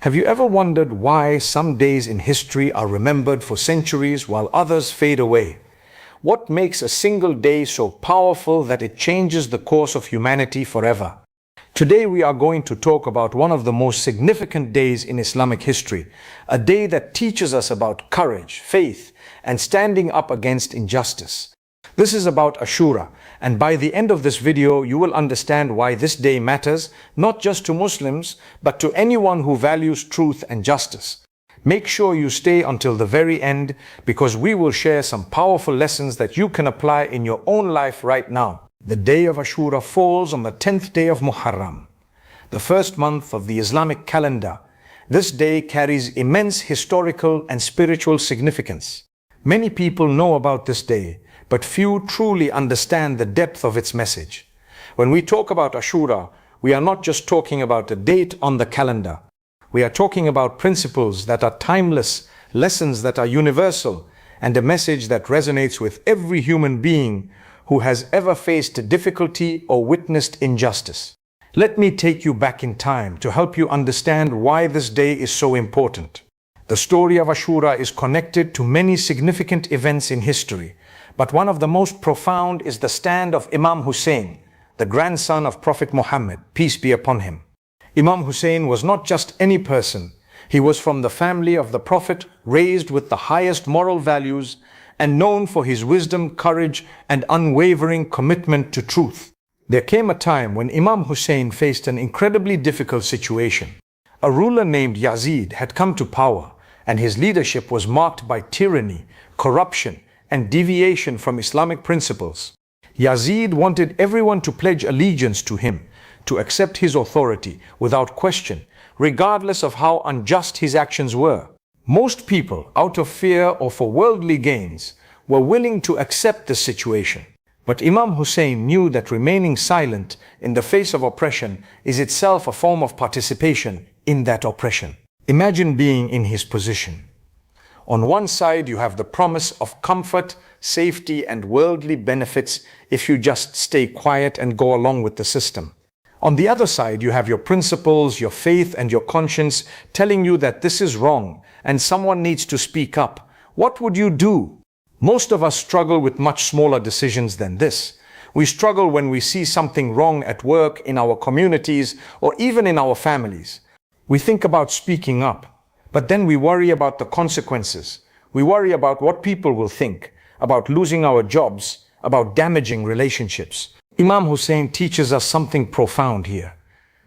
Have you ever wondered why some days in history are remembered for centuries while others fade away? What makes a single day so powerful that it changes the course of humanity forever? Today we are going to talk about one of the most significant days in Islamic history, a day that teaches us about courage, faith, and standing up against injustice. This is about Ashura, and by the end of this video you will understand why this day matters, not just to Muslims, but to anyone who values truth and justice. Make sure you stay until the very end, because we will share some powerful lessons that you can apply in your own life right now. The day of Ashura falls on the 10th day of Muharram, the first month of the Islamic calendar. This day carries immense historical and spiritual significance. Many people know about this day, but few truly understand the depth of its message. When we talk about Ashura, we are not just talking about a date on the calendar. We are talking about principles that are timeless, lessons that are universal, and a message that resonates with every human being who has ever faced difficulty or witnessed injustice. Let me take you back in time to help you understand why this day is so important. The story of Ashura is connected to many significant events in history, but one of the most profound is the stand of Imam Hussein, the grandson of Prophet Muhammad, peace be upon him. Imam Hussein was not just any person. He was from the family of the Prophet, raised with the highest moral values, and known for his wisdom, courage, and unwavering commitment to truth. There came a time when Imam Hussein faced an incredibly difficult situation. A ruler named Yazid had come to power, and his leadership was marked by tyranny, corruption, and deviation from Islamic principles. Yazid wanted everyone to pledge allegiance to him, to accept his authority without question, regardless of how unjust his actions were. Most people, out of fear or for worldly gains, were willing to accept this situation. But Imam Hussein knew that remaining silent in the face of oppression is itself a form of participation in that oppression. Imagine being in his position. On one side, you have the promise of comfort, safety, and worldly benefits if you just stay quiet and go along with the system. On the other side, you have your principles, your faith, and your conscience telling you that this is wrong and someone needs to speak up. What would you do? Most of us struggle with much smaller decisions than this. We struggle when we see something wrong at work, in our communities, or even in our families. We think about speaking up, but then we worry about the consequences. We worry about what people will think, about losing our jobs, about damaging relationships. Imam Hussein teaches us something profound here.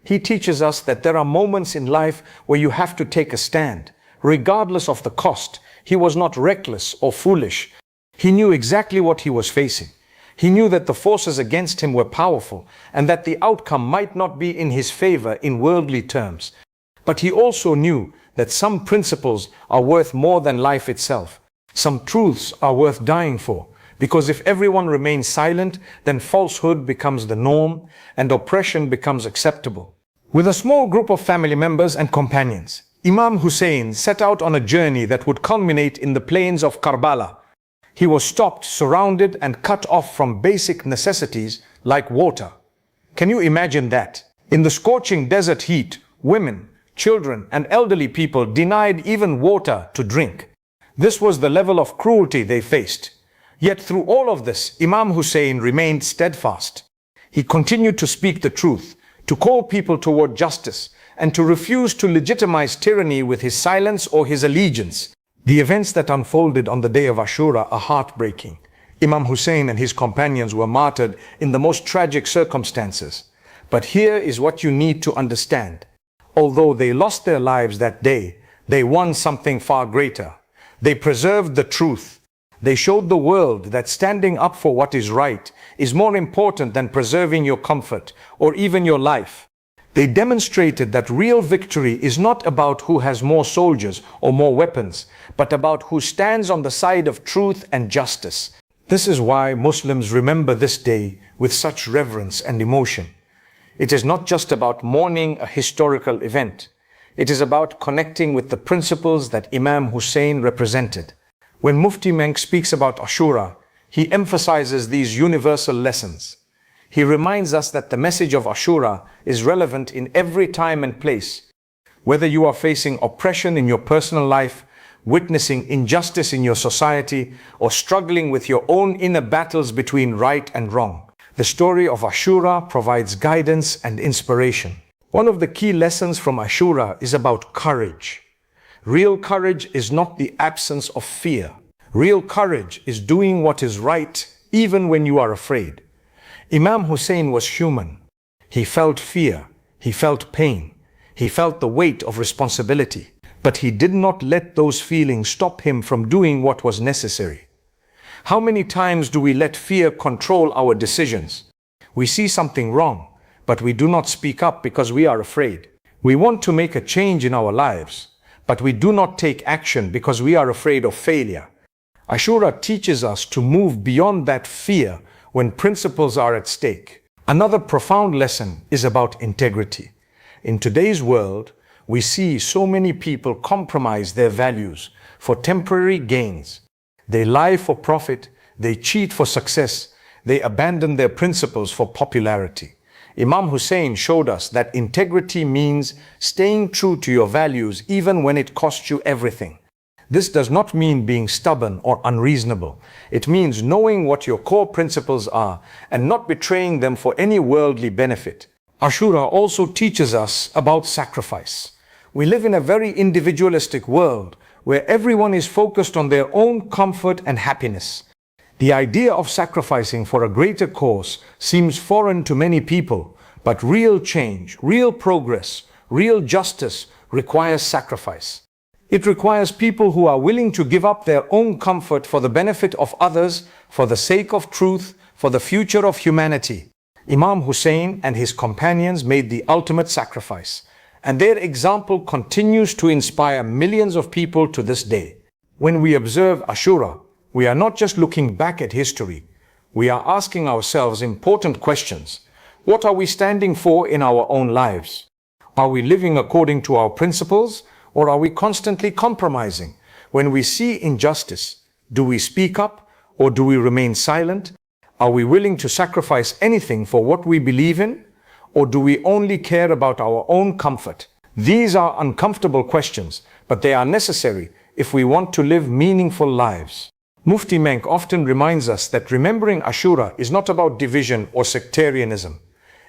He teaches us that there are moments in life where you have to take a stand, regardless of the cost. He was not reckless or foolish. He knew exactly what he was facing. He knew that the forces against him were powerful and that the outcome might not be in his favor in worldly terms. But he also knew that some principles are worth more than life itself. Some truths are worth dying for, because if everyone remains silent, then falsehood becomes the norm and oppression becomes acceptable. With a small group of family members and companions, Imam Hussein set out on a journey that would culminate in the plains of Karbala. He was stopped, surrounded, and cut off from basic necessities like water. Can you imagine that? In the scorching desert heat, women, children, and elderly people denied even water to drink. This was the level of cruelty they faced. Yet through all of this, Imam Hussein remained steadfast. He continued to speak the truth, to call people toward justice, and to refuse to legitimize tyranny with his silence or his allegiance. The events that unfolded on the day of Ashura are heartbreaking. Imam Hussein and his companions were martyred in the most tragic circumstances. But here is what you need to understand. Although they lost their lives that day, they won something far greater. They preserved the truth. They showed the world that standing up for what is right is more important than preserving your comfort or even your life. They demonstrated that real victory is not about who has more soldiers or more weapons, but about who stands on the side of truth and justice. This is why Muslims remember this day with such reverence and emotion. It is not just about mourning a historical event. It is about connecting with the principles that Imam Hussein represented. When Mufti Menk speaks about Ashura, he emphasizes these universal lessons. He reminds us that the message of Ashura is relevant in every time and place. Whether you are facing oppression in your personal life, witnessing injustice in your society, or struggling with your own inner battles between right and wrong, the story of Ashura provides guidance and inspiration. One of the key lessons from Ashura is about courage. Real courage is not the absence of fear. Real courage is doing what is right even when you are afraid. Imam Hussein was human. He felt fear, he felt pain, he felt the weight of responsibility, but he did not let those feelings stop him from doing what was necessary. How many times do we let fear control our decisions? We see something wrong, but we do not speak up because we are afraid. We want to make a change in our lives, but we do not take action because we are afraid of failure. Ashura teaches us to move beyond that fear when principles are at stake. Another profound lesson is about integrity. In today's world, we see so many people compromise their values for temporary gains. They lie for profit, they cheat for success, they abandon their principles for popularity. Imam Hussein showed us that integrity means staying true to your values even when it costs you everything. This does not mean being stubborn or unreasonable. It means knowing what your core principles are and not betraying them for any worldly benefit. Ashura also teaches us about sacrifice. We live in a very individualistic world where everyone is focused on their own comfort and happiness. The idea of sacrificing for a greater cause seems foreign to many people, but real change, real progress, real justice requires sacrifice. It requires people who are willing to give up their own comfort for the benefit of others, for the sake of truth, for the future of humanity. Imam Hussein and his companions made the ultimate sacrifice, and their example continues to inspire millions of people to this day. When we observe Ashura, we are not just looking back at history, we are asking ourselves important questions. What are we standing for in our own lives? Are we living according to our principles, or are we constantly compromising? When we see injustice, do we speak up or do we remain silent? Are we willing to sacrifice anything for what we believe in, or do we only care about our own comfort? These are uncomfortable questions, but they are necessary if we want to live meaningful lives. Mufti Menk often reminds us that remembering Ashura is not about division or sectarianism.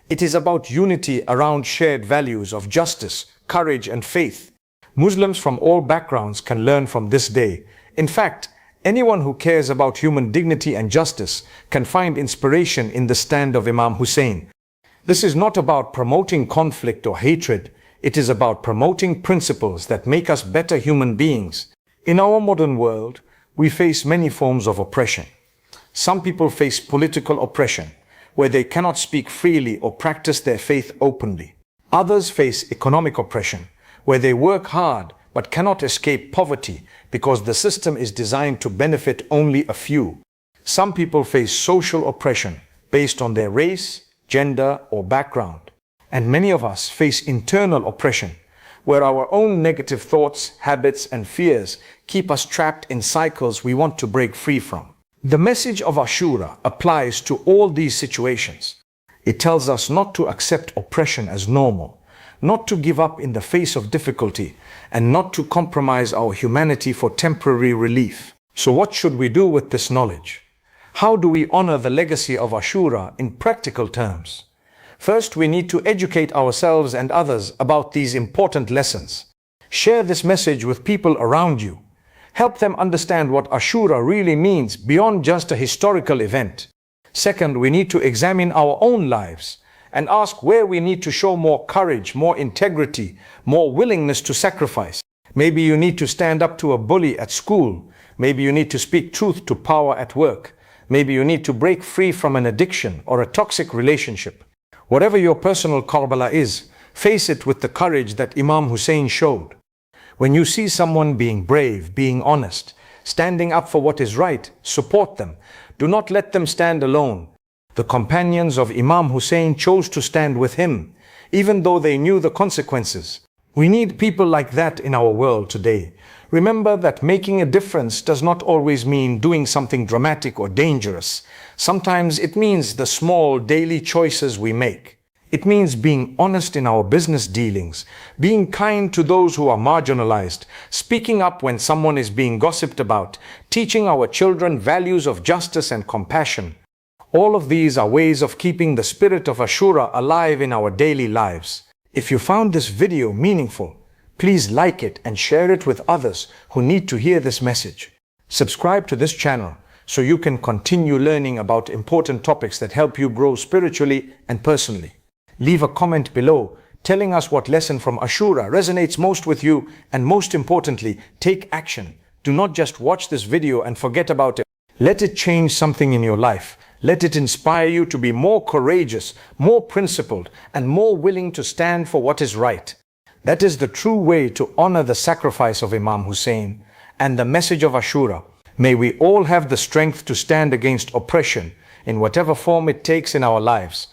It is about unity around shared values of justice, courage, and faith. Muslims from all backgrounds can learn from this day. In fact, anyone who cares about human dignity and justice can find inspiration in the stand of Imam Hussein. This is not about promoting conflict or hatred. It is about promoting principles that make us better human beings. In our modern world, we face many forms of oppression. Some people face political oppression, where they cannot speak freely or practice their faith openly. Others face economic oppression, where they work hard but cannot escape poverty because the system is designed to benefit only a few. Some people face social oppression based on their race, gender, or background. And many of us face internal oppression, where our own negative thoughts, habits, and fears keep us trapped in cycles we want to break free from. The message of Ashura applies to all these situations. It tells us not to accept oppression as normal, not to give up in the face of difficulty, and not to compromise our humanity for temporary relief. So what should we do with this knowledge? How do we honor the legacy of Ashura in practical terms? First, we need to educate ourselves and others about these important lessons. Share this message with people around you. Help them understand what Ashura really means beyond just a historical event. Second, we need to examine our own lives and ask where we need to show more courage, more integrity, more willingness to sacrifice. Maybe you need to stand up to a bully at school. Maybe you need to speak truth to power at work. Maybe you need to break free from an addiction or a toxic relationship. Whatever your personal Karbala is, face it with the courage that Imam Hussein showed. When you see someone being brave, being honest, standing up for what is right, support them. Do not let them stand alone. The companions of Imam Hussein chose to stand with him, even though they knew the consequences. We need people like that in our world today. Remember that making a difference does not always mean doing something dramatic or dangerous. Sometimes it means the small daily choices we make. It means being honest in our business dealings, being kind to those who are marginalized, speaking up when someone is being gossiped about, teaching our children values of justice and compassion. All of these are ways of keeping the spirit of Ashura alive in our daily lives. If you found this video meaningful, please like it and share it with others who need to hear this message. Subscribe to this channel so you can continue learning about important topics that help you grow spiritually and personally. Leave a comment below telling us what lesson from Ashura resonates most with you, and most importantly, take action. Do not just watch this video and forget about it. Let it change something in your life. Let it inspire you to be more courageous, more principled, and more willing to stand for what is right. That is the true way to honor the sacrifice of Imam Hussein and the message of Ashura. May we all have the strength to stand against oppression in whatever form it takes in our lives.